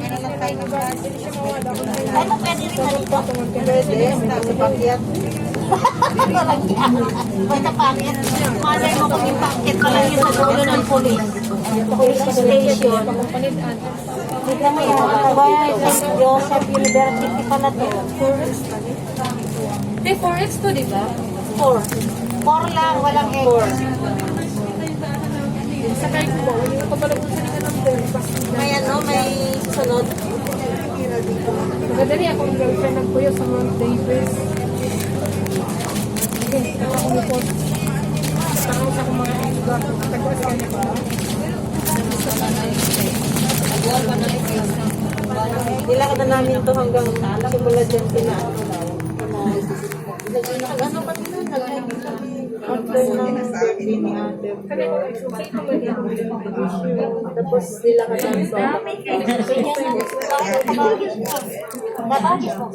Ano pwede rin na rito? Pwede, sa pakyat. May kapangit. Malay mo kung yung packet pa lang yung sa dulo ng police. Police station. Tignan mo yan. Kaya St. Joseph University pala to. May 4X to, di ba? 4. 4 lang, walang X. Sa kahit mo, hindi ko pala kung saan ka ng May ano, may sunod. Maganda rin akong girlfriend ng kuya sa Mount Davis. Sige, ako mo po. Tapos ako mga lugar. Tagwas ka niya ba? Nilakad na namin to hanggang simula dyan sila. Ano ba ito? After ng birthday ni ate. Tapos nilakad namin to. Nabagis mo.